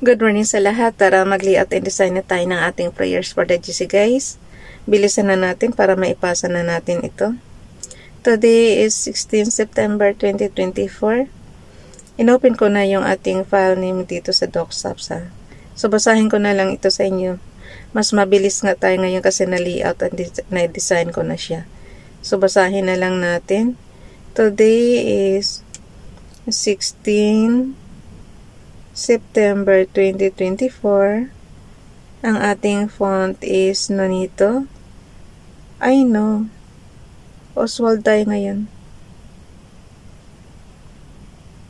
Good morning sa lahat. Tara mag-layout and design na tayo ng ating prayers for the GC guys. Bilisan na natin para maipasa na natin ito. Today is 16 September 2024. Inopen ko na yung ating file name dito sa DocSapps ha. So basahin ko na lang ito sa inyo. Mas mabilis nga tayo ngayon kasi na-layout at na-design ko na siya. So basahin na lang natin. Today is 16 September 2024. Ang ating font is Nonito. I know. Oswald tayo ngayon.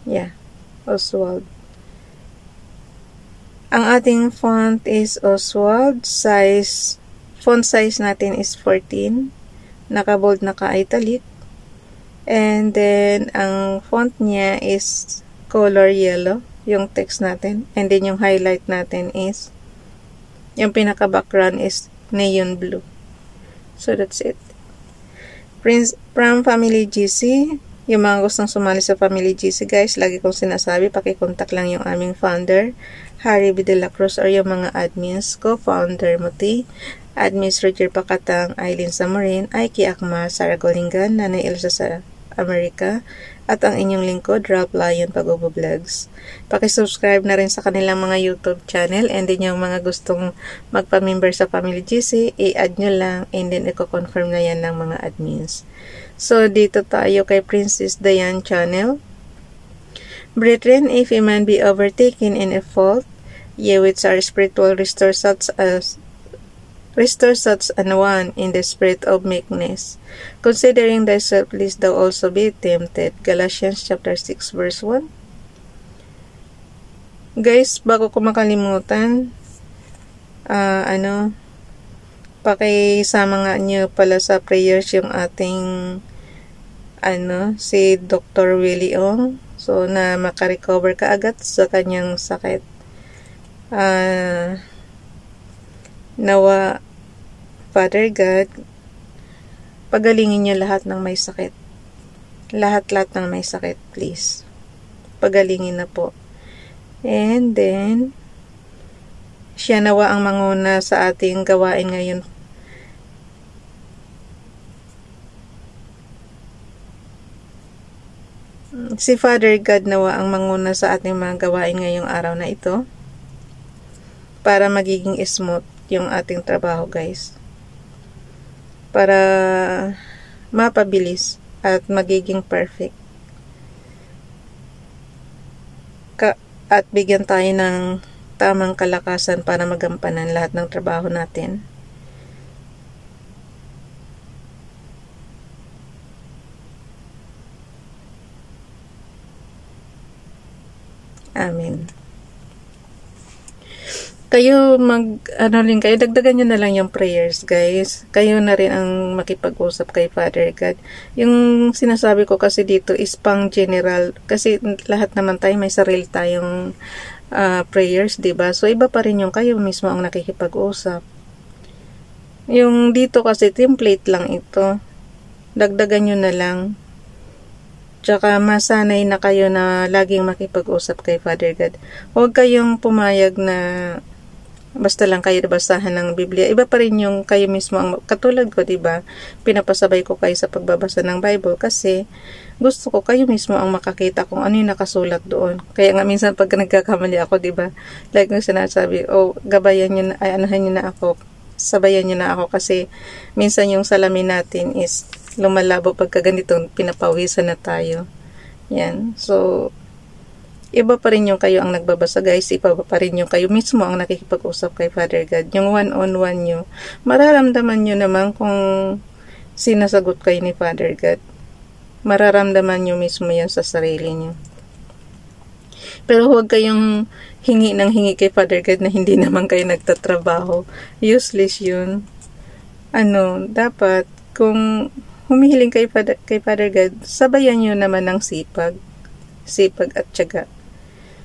Yeah. Oswald. Ang ating font is Oswald. Font size natin is 14. Naka-bold, naka-italic. And then, ang font niya is color yellow. Yung text natin. And then, yung highlight natin is, yung pinaka-background is neon blue. So, that's it. From Family GC, yung mga gustong sumali sa Family GC, guys, lagi kong sinasabi, pakikontak lang yung aming founder, Harry B. De La Cruz, or yung mga admins ko, founder Muti, admins Roger Pacatang, Aileen Samorin, Aiki Akma, Sarah Golingan, Nanay Elsa sa Amerika, at ang inyong lingkod, Ralph Lion Pagobo Vlogs. Pakisubscribe na rin sa kanilang mga YouTube channel, and then yung mga gustong magpa-member sa Family GC, i-add nyo lang, and then i-confirm na yan ng mga admins. So, dito tayo kay Princess Diane Channel. Brethren, if a man be overtaken in a fault, ye which are spiritual, restore such an one in the spirit of meekness, considering thyself lest thou also be tempted. Galatians chapter 6 verse 1. Guys, bago ko makalimutan, pakisama nga nyo pala sa prayers yung ating si Dr. Willie Ong, so na makarecover kaagad sa kanyang sakit. Nawa, Father God, pagalingin niyo lahat ng may sakit. Lahat ng may sakit, please. Pagalingin na po. And then, siya nawa ang manguna sa ating gawain ngayon. Si Father God nawa ang manguna sa ating mga gawain ngayong araw na ito para magiging smooth yung ating trabaho, guys. Para mapabilis at magiging perfect. At bigyan tayo ng tamang kalakasan para magampanan lahat ng trabaho natin. Amen. Kayo kayo, dagdagan nyo na lang yung prayers, guys. Kayo na rin ang makipag-usap kay Father God. Yung sinasabi ko kasi dito is pang general, kasi lahat naman tayo may sarili tayong prayers, diba? So, iba pa rin yung kayo mismo ang nakikipag-usap. Yung dito kasi template lang ito. Dagdagan nyo na lang. Tsaka masanay na kayo na laging makipag-usap kay Father God. Huwag kayong pumayag na basta lang kayo basahan ng Biblia. Iba pa rin yung kayo mismo ang katulad ko, diba? Pinapasabay ko kayo sa pagbabasa ng Bible kasi gusto ko kayo mismo ang makakita kung ano yung nakasulat doon. Kaya nga minsan pag nagkakamali ako, diba? Like yung sinasabi, gabayan nyo na, anahan nyo na ako, sabayan nyo na ako kasi minsan yung salamin natin is lumalabo pagka ganito, pinapawisan na tayo. Yan. So, iba pa rin yung kayo ang nagbabasa, guys. Iba pa rin yung kayo mismo ang nakikipag-usap kay Father God. Yung one-on-one nyo, mararamdaman nyo naman kung sinasagot kayo ni Father God. Mararamdaman nyo mismo yan sa sarili nyo. Pero huwag kayong hingi ng hingi kay Father God na hindi naman kayo nagtatrabaho. Useless yun. Dapat, kung humihiling kay Father God, sabayan nyo naman ng sipag at tiyaga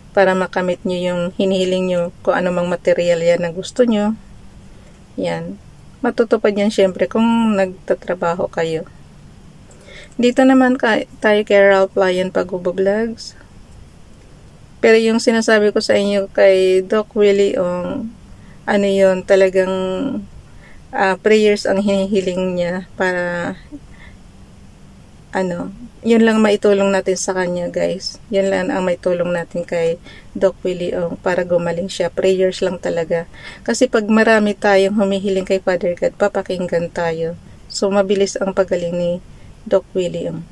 para makamit nyo yung hinihiling nyo, kung ano mang material yan na gusto nyo. Yan. Matutupad yan syempre kung nagtatrabaho kayo. Dito naman tayo kay Ralph Lion Pagobo Vlogs. Pero yung sinasabi ko sa inyo kay Doc Willie Ong, ano yun, talagang prayers ang hinihiling niya para yun lang maitulong natin sa kanya, guys. Yun lang ang maitulong natin kay Doc Willie Ong para gumaling siya. Prayers lang talaga. Kasi pag marami tayong humihiling kay Father God, papakinggan tayo. So, mabilis ang pagaling ni Doc Willie Ong.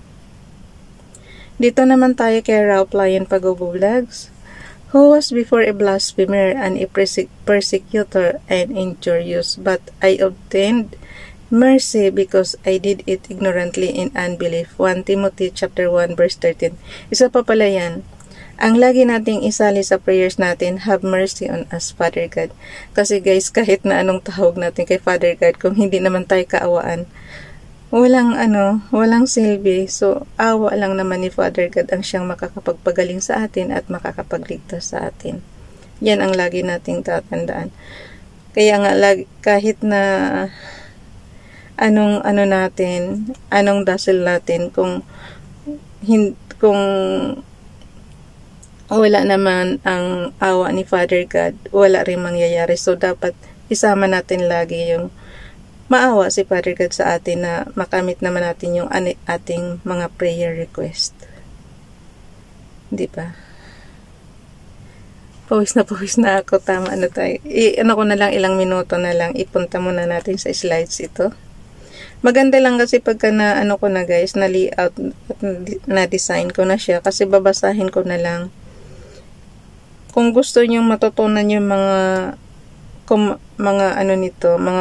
Dito naman tayo kay Ralph Lion Pagobo Vlogs, who was before a blasphemer and a persecutor and injurious, but I obtained mercy because I did it ignorantly in unbelief. 1 Timothy chapter 1 verse 13. Isa pa pala yan. Ang lagi nating isali sa prayers natin, have mercy on us, Father God. Kasi guys, kahit na anong tawag natin kay Father God, kung hindi naman tayo kaawaan, walang silbi. So, awa lang naman ni Father God ang siyang makakapagpagaling sa atin at makakapagligtas sa atin. Yan ang lagi nating tatandaan. Kaya nga, kahit na anong dasal natin, kung wala naman ang awa ni Father God, wala rin mangyayari. So, dapat isama natin lagi yung maawa si Father God sa atin na makamit naman natin yung ating mga prayer request. Di ba? Pawis na ako. Tama na tayo. Ko na lang, ilang minuto na lang. Ipunta muna natin sa slides ito. Maganda lang kasi pagka ko na guys, na layout at na design ko na siya. Kasi babasahin ko na lang. Kung gusto nyo matutunan yung mga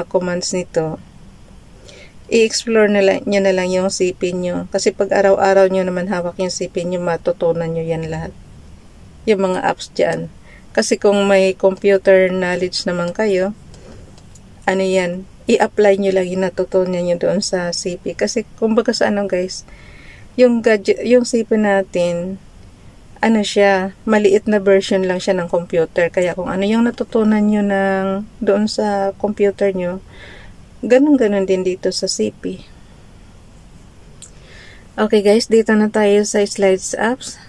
commands nito, i-explore nyo na lang yung sipin nyo. Kasi pag araw-araw nyo naman hawak yung sipin nyo, matutunan nyo yan lahat. Yung mga apps dyan. Kasi kung may computer knowledge naman kayo, i-apply nyo lang yung natutunan nyo doon sa CP. Kasi kumbaga sa guys, yung gadget, yung CP natin, maliit na version lang siya ng computer. Kaya kung ano yung natutunan nyo doon sa computer nyo, ganun din dito sa CP. Okay guys, dito na tayo sa slides apps.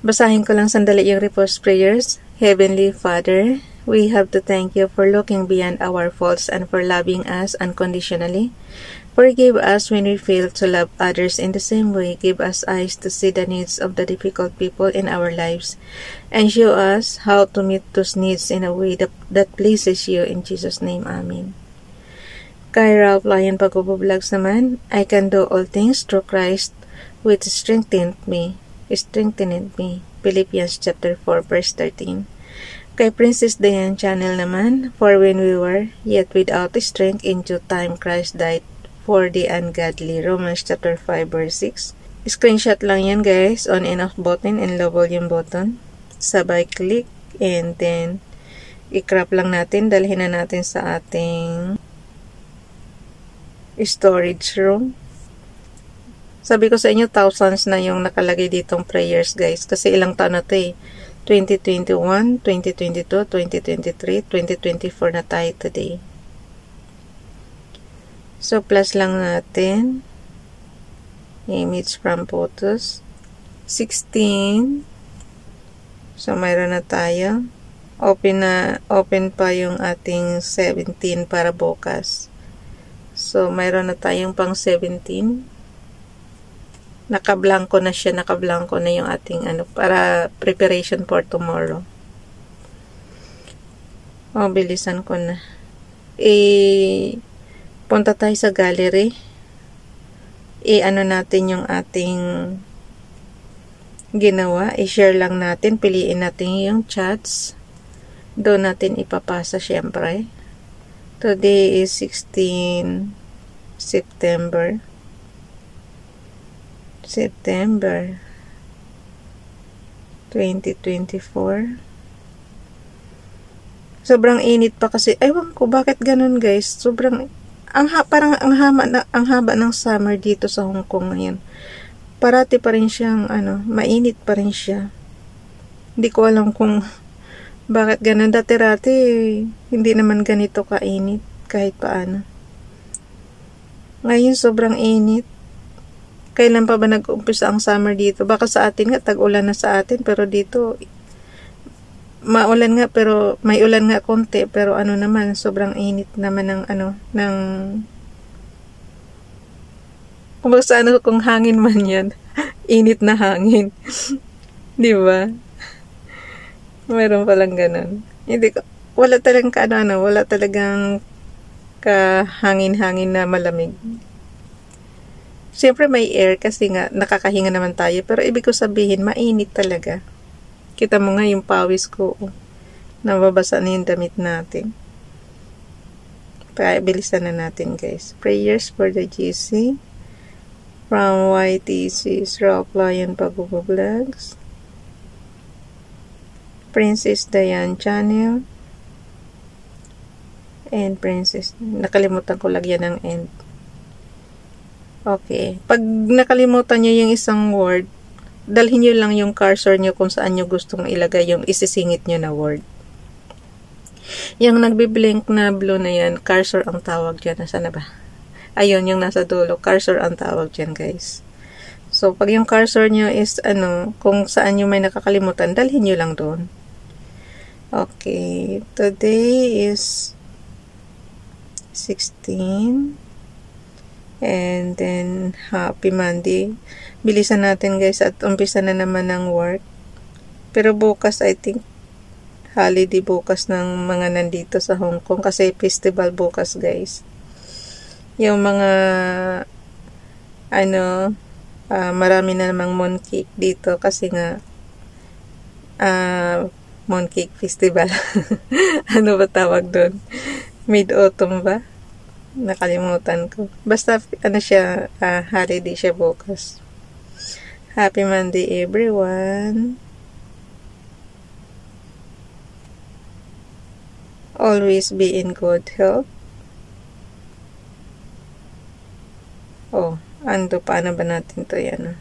Basahin ko lang sandali yung repost prayers. Heavenly Father, we have to thank you for looking beyond our faults and for loving us unconditionally. Forgive us when we fail to love others in the same way. Give us eyes to see the needs of the difficult people in our lives, and show us how to meet those needs in a way that pleases you. In Jesus' name, Amen. Kay Ralph Lion Pagobo Vlogs naman, I can do all things through Christ which strengthened me. Philippians chapter 4 verse 13. Kay Princess Diane Channel naman, for when we were yet without strength, in due time Christ died for the ungodly. Romans chapter 5 verse 6. Screenshot lang yan guys, on and off button and low volume button. Sabay click and then i-crop lang natin, dalhin na natin sa ating storage room. Sabi ko sa inyo, thousands na yung nakalagay ditong prayers guys, kasi ilang taon na ito 2021, 2022, 2023, 2024 na tayo today. So, plus lang natin. Image from photos. 16. So, mayroon na tayo. Open pa yung ating 17 para bukas. So, mayroon na tayong pang 17. Nakablanko na siya. Nakablanko na yung ating para preparation for tomorrow. Bilisan ko na. Punta tayo sa gallery. Natin yung ating ginawa. I-share lang natin. Piliin natin yung chats. Doon natin ipapasa syempre. Today is 16 September. 2024. Sobrang init pa kasi. Ewan ko bakit ganun guys. Sobrang parang ang haba ng summer dito sa Hong Kong ngayon. Parati pa rin siyang mainit pa rin siya. Hindi ko alam kung bakit ganun. Dati-rati hindi naman ganito kainit kahit paano. Ngayon sobrang init. Kailan pa ba nag-umpisa ang summer dito? Baka sa atin nga tag-ulan na sa atin, pero dito maulan nga, pero may ulan nga konti, pero ano naman, sobrang init naman ng kung sa kung hangin man yan, init na hangin. Di ba? Meron palang ganun. Hindi ko, wala talagang wala talagang kahangin-hangin na malamig. Siyempre may air kasi nga nakakahinga naman tayo, pero ibig ko sabihin, mainit talaga. Kita mo nga yung pawis ko. Nababasa na yung damit natin. Bilisan na natin, guys. Prayers for the GC. From YTC Rock Lion Pagubo Vlogs. Princess Diane Channel. And Princess. Nakalimutan ko lagyan ng end. Okay. Pag nakalimutan nyo yung isang word, dalhin nyo lang yung cursor nyo kung saan nyo gustong ilagay yung isisingit nyo na word. Yung nagbiblink na blue na yan, cursor ang tawag dyan. Nasaan na ba? Ayun, yung nasa dulo. Cursor ang tawag dyan, guys. So, pag yung cursor nyo is, kung saan nyo may nakakalimutan, dalhin nyo lang doon. Okay. Today is 16. And then, happy Monday. Bilisan natin, guys, at umpisa na naman ng work. Pero bukas, I think, holiday bukas ng mga nandito sa Hong Kong kasi festival bukas, guys. Yung mga marami na namang mooncake dito kasi nga mooncake festival. Ano ba tawag doon? Mid-autumn ba? Nakalimutan ko. Basta siya, holiday siya bukas. Happy Monday, everyone. Always be in good health. Oh, paano ba natin to yan?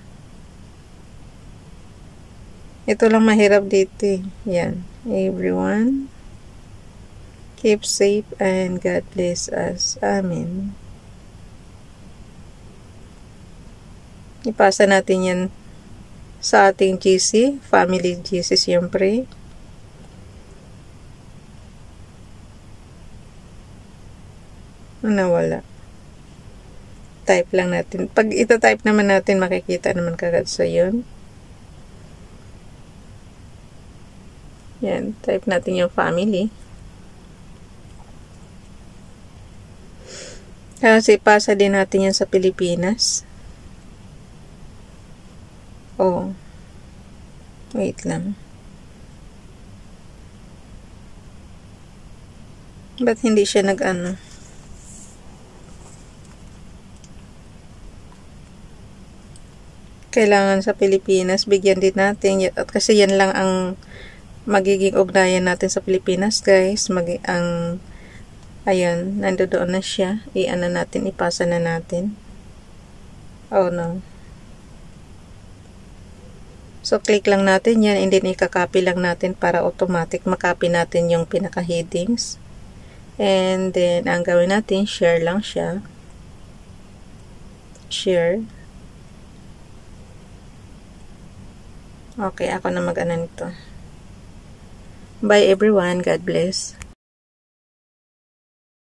Ito lang mahirap dito eh. Yan. Everyone, keep safe and God bless us. Amen. Ipasa natin yan sa ating GC, family GC siyempre. Nawala. Type lang natin. Pag ito-type naman natin, makikita naman kagad sa yun. Yan. Type natin yung family. Kasi pasa din natin yan sa Pilipinas. Oh. Wait lang. Ba't hindi siya kailangan sa Pilipinas, bigyan din natin. At kasi yan lang ang magiging ugnayan natin sa Pilipinas, guys. Ayan, nandoon na siya. Natin, ipasa na natin. Oh no. So, click lang natin yan, and then ikakopy lang natin para automatic makopy natin yung pinaka-headings. And then, ang gawin natin, share lang siya. Share. Okay, ako na mag-ano nito. Bye everyone. God bless.